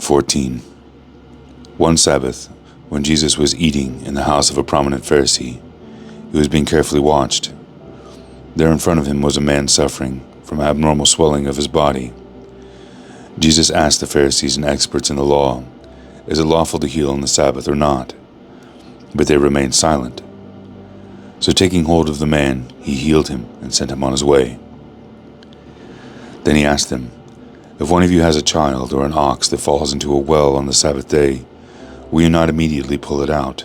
14. One Sabbath, when Jesus was eating in the house of a prominent Pharisee, he was being carefully watched. There in front of him was a man suffering from abnormal swelling of his body. Jesus asked the Pharisees and experts in the law, "Is it lawful to heal on the Sabbath or not?" But they remained silent. So taking hold of the man, he healed him and sent him on his way. Then he asked them, "If one of you has a child or an ox that falls into a well on the Sabbath day, will you not immediately pull it out?"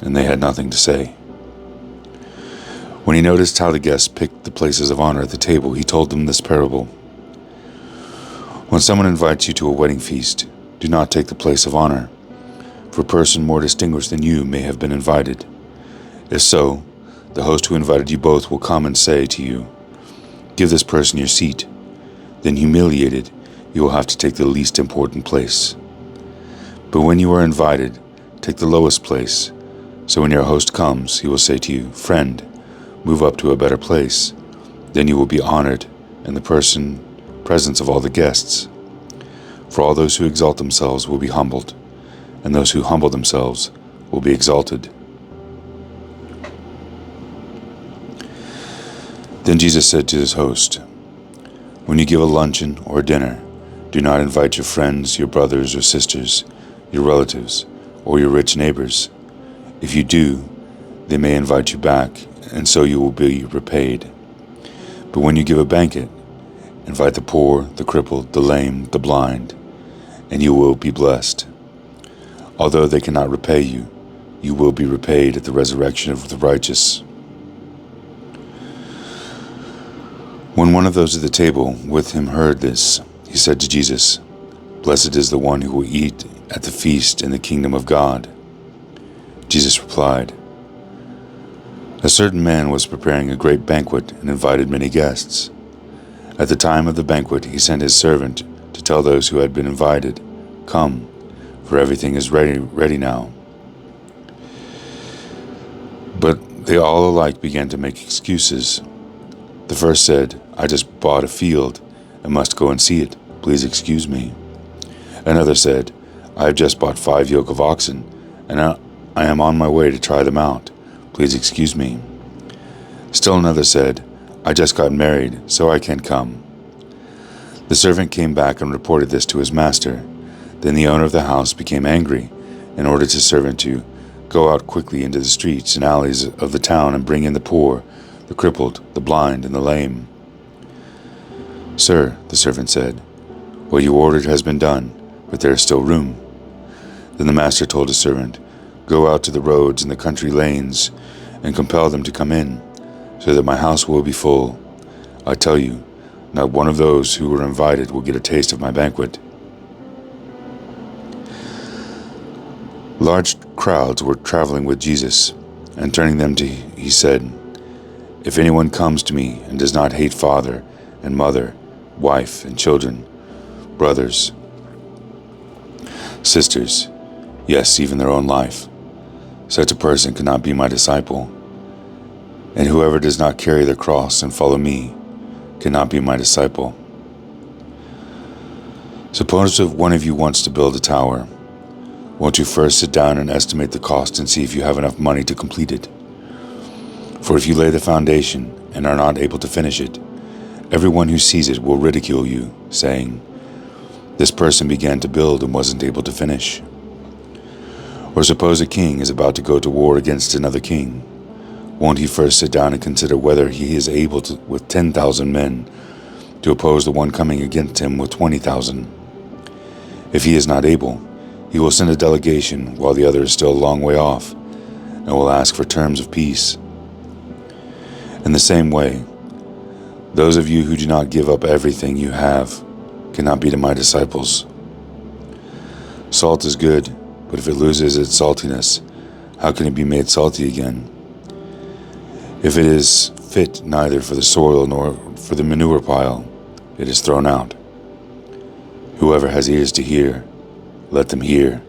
And they had nothing to say. When he noticed how the guests picked the places of honor at the table, he told them this parable. When someone invites you to a wedding feast, do not take the place of honor, for a person more distinguished than you may have been invited. If so, the host who invited you both will come and say to you, "Give this person your seat." Then humiliated, you will have to take the least important place. But when you are invited, take the lowest place, so when your host comes, he will say to you, "Friend, move up to a better place." Then you will be honored in the presence of all the guests. For all those who exalt themselves will be humbled, and those who humble themselves will be exalted. Then Jesus said to his host, "When you give a luncheon or a dinner, do not invite your friends, your brothers or sisters, your relatives, or your rich neighbors. If you do, they may invite you back, and so you will be repaid. But when you give a banquet, invite the poor, the crippled, the lame, the blind, and you will be blessed. Although they cannot repay you, you will be repaid at the resurrection of the righteous." When one of those at the table with him heard this, he said to Jesus, "Blessed is the one who will eat at the feast in the kingdom of God." Jesus replied, "A certain man was preparing a great banquet and invited many guests. At the time of the banquet, he sent his servant to tell those who had been invited, 'Come, for everything is ready now.' But they all alike began to make excuses. The first said, 'I just bought a field and must go and see it. Please excuse me.' Another said, 'I have just bought 5 yoke of oxen, and I am on my way to try them out. Please excuse me.' Still another said, 'I just got married, so I can't come.' The servant came back and reported this to his master. Then the owner of the house became angry and ordered his servant to go out quickly into the streets and alleys of the town and bring in the poor, the crippled, the blind, and the lame. 'Sir,' the servant said, 'what you ordered has been done, but there is still room.' Then the master told his servant, 'Go out to the roads and the country lanes and compel them to come in, so that my house will be full. I tell you, not one of those who were invited will get a taste of my banquet.'" Large crowds were traveling with Jesus, and turning them to he said, "If anyone comes to me and does not hate father and mother, wife and children, brothers, sisters, yes, even their own life, such a person cannot be my disciple. And whoever does not carry their cross and follow me cannot be my disciple. Suppose if one of you wants to build a tower, won't you first sit down and estimate the cost and see if you have enough money to complete it? For if you lay the foundation and are not able to finish it, everyone who sees it will ridicule you, saying, 'This person began to build and wasn't able to finish.' Or suppose a king is about to go to war against another king. Won't he first sit down and consider whether he is able to, with 10,000 men, to oppose the one coming against him with 20,000? If he is not able, he will send a delegation while the other is still a long way off, and will ask for terms of peace. In the same way, those of you who do not give up everything you have cannot be my disciples. Salt is good, but if it loses its saltiness, how can it be made salty again? If it is fit neither for the soil nor for the manure pile, it is thrown out. Whoever has ears to hear, let them hear."